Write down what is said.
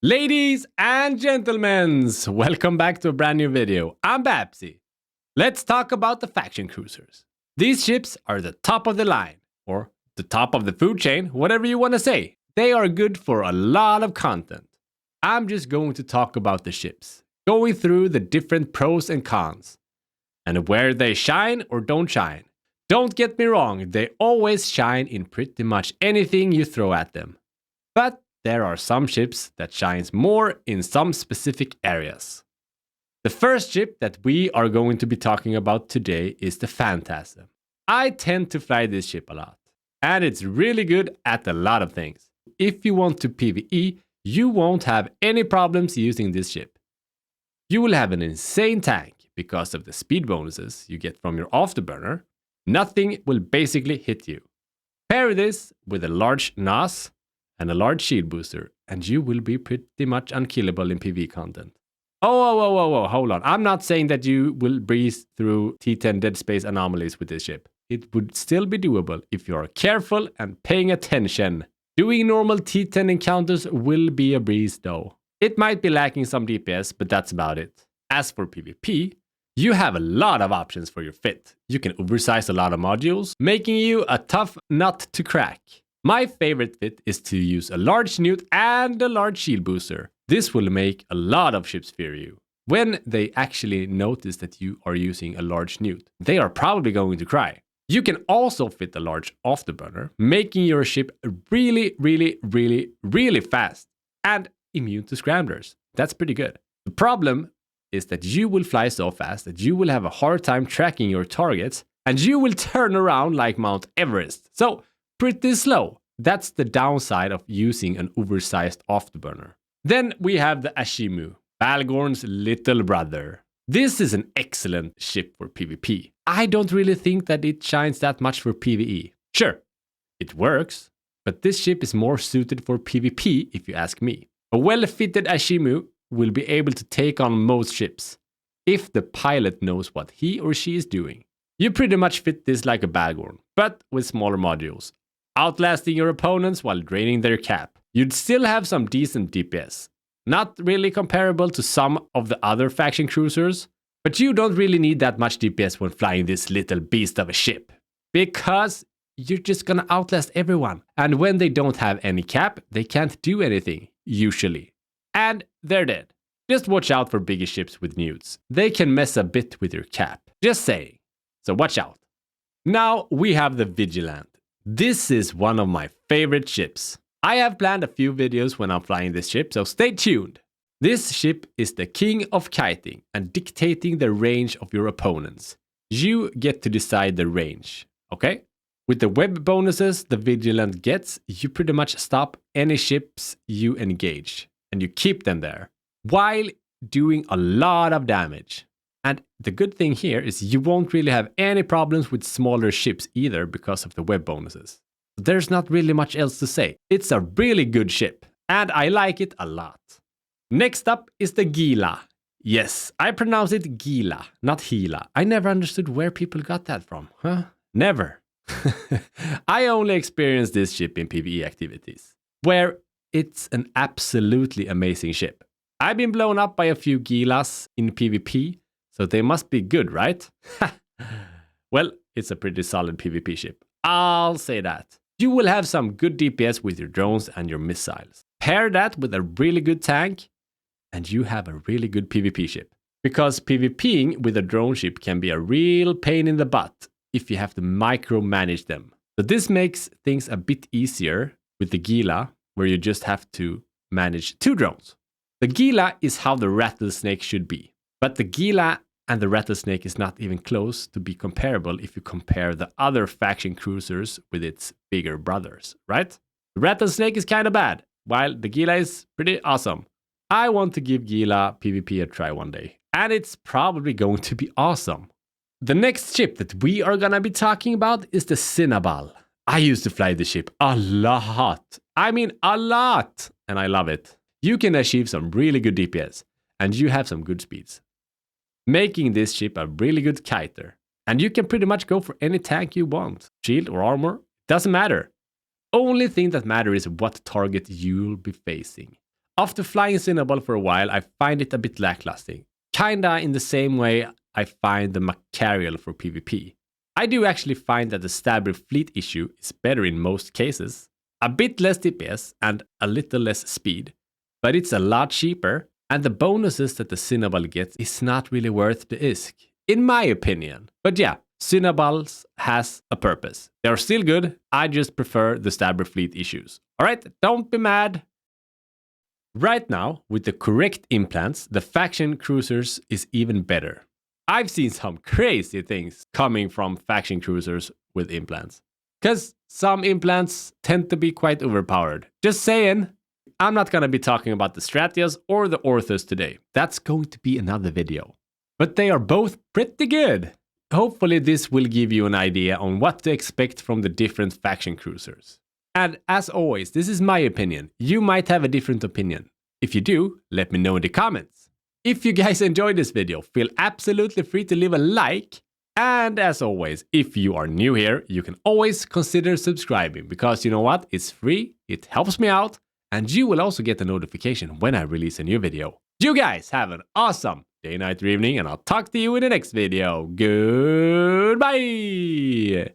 Ladies and gentlemen, welcome back to a brand new video. I'm Babsy. Let's talk about the faction cruisers. These ships are the top of the line, or the top of the food chain, whatever you want to say. They are good for a lot of content. I'm just going to talk about the ships, going through the different pros and cons, and where they shine or don't shine. Don't get me wrong, they always shine in pretty much anything you throw at them. But there are some ships that shines more in some specific areas. The first ship that we are going to be talking about today is the Phantasm. I tend to fly this ship a lot, and it's really good at a lot of things. If you want to PvE, you won't have any problems using this ship. You will have an insane tank because of the speed bonuses you get from your afterburner. Nothing will basically hit you. Pair this with a large NAS and a large shield booster, and you will be pretty much unkillable in PvE content. Oh, hold on. I'm not saying that you will breeze through T10 dead space anomalies with this ship. It would still be doable if you are careful and paying attention. Doing normal T10 encounters will be a breeze though. It might be lacking some DPS, but that's about it. As for PvP, you have a lot of options for your fit. You can oversize a lot of modules, making you a tough nut to crack. My favorite fit is to use a large newt and a large shield booster. This will make a lot of ships fear you. When they actually notice that you are using a large newt, they are probably going to cry. You can also fit a large afterburner, making your ship really fast and immune to scramblers. That's pretty good. The problem is that you will fly so fast that you will have a hard time tracking your targets, and you will turn around like Mount Everest. So pretty slow. That's the downside of using an oversized afterburner. Then we have the Ashimu, Balgorn's little brother. This is an excellent ship for PvP. I don't really think that it shines that much for PvE. Sure, it works, but this ship is more suited for PvP if you ask me. A well-fitted Ashimu will be able to take on most ships if the pilot knows what he or she is doing. You pretty much fit this like a Balgorn, but with smaller modules, outlasting your opponents while draining their cap. You'd still have some decent DPS. Not really comparable to some of the other faction cruisers, but you don't really need that much DPS when flying this little beast of a ship, because you're just gonna outlast everyone. And when they don't have any cap, they can't do anything, usually. And they're dead. Just watch out for bigger ships with newts. They can mess a bit with your cap. Just saying. So watch out. Now we have the Vigilant. This is one of my favorite ships. I have planned a few videos when I'm flying this ship, so stay tuned. This ship is the king of kiting and dictating the range of your opponents. You get to decide the range, okay? With the web bonuses the Vigilant gets, you pretty much stop any ships you engage, and you keep them there, while doing a lot of damage. And the good thing here is you won't really have any problems with smaller ships either because of the web bonuses. There's not really much else to say. It's a really good ship, and I like it a lot. Next up is the Gila. Yes, I pronounce it Gila, not Gila. I never understood where people got that from, huh? Never. I only experienced this ship in PvE activities, where it's an absolutely amazing ship. I've been blown up by a few Gilas in PvP, so they must be good, right? Well, it's a pretty solid PvP ship. I'll say that. You will have some good DPS with your drones and your missiles. Pair that with a really good tank, and you have a really good PvP ship. Because PvPing with a drone ship can be a real pain in the butt if you have to micromanage them. So this makes things a bit easier with the Gila, where you just have to manage 2 drones. The Gila is how the Rattlesnake should be. But the Gila and the Rattlesnake is not even close to be comparable if you compare the other faction cruisers with its bigger brothers, right? The Rattlesnake is kind of bad, while the Gila is pretty awesome. I want to give Gila PvP a try one day, and it's probably going to be awesome. The next ship that we are gonna be talking about is the Cinnabon. I used to fly this ship a lot. I mean a lot, and I love it. You can achieve some really good DPS, and you have some good speeds, making this ship a really good kiter. And you can pretty much go for any tank you want. Shield or armor, doesn't matter. Only thing that matters is what target you'll be facing. After flying Cinnabon for a while, I find it a bit lacklusting. Kinda in the same way I find the Macarial for PvP. I do actually find that the Stabber fleet issue is better in most cases. A bit less DPS and a little less speed, but it's a lot cheaper, and the bonuses that the Cinnabon gets is not really worth the ISK, in my opinion. But yeah, Cinnabons has a purpose. They're still good, I just prefer the Stabber fleet issues. Alright, don't be mad. Right now, with the correct implants, the faction cruisers is even better. I've seen some crazy things coming from faction cruisers with implants. Because some implants tend to be quite overpowered. Just saying, I'm not gonna be talking about the Stratias or the Orthus today. That's going to be another video. But they are both pretty good. Hopefully this will give you an idea on what to expect from the different faction cruisers. And as always, this is my opinion. You might have a different opinion. If you do, let me know in the comments. If you guys enjoyed this video, feel absolutely free to leave a like. And as always, if you are new here, you can always consider subscribing because you know what? It's free, it helps me out, and you will also get a notification when I release a new video. You guys have an awesome day, night, or evening, and I'll talk to you in the next video. Goodbye!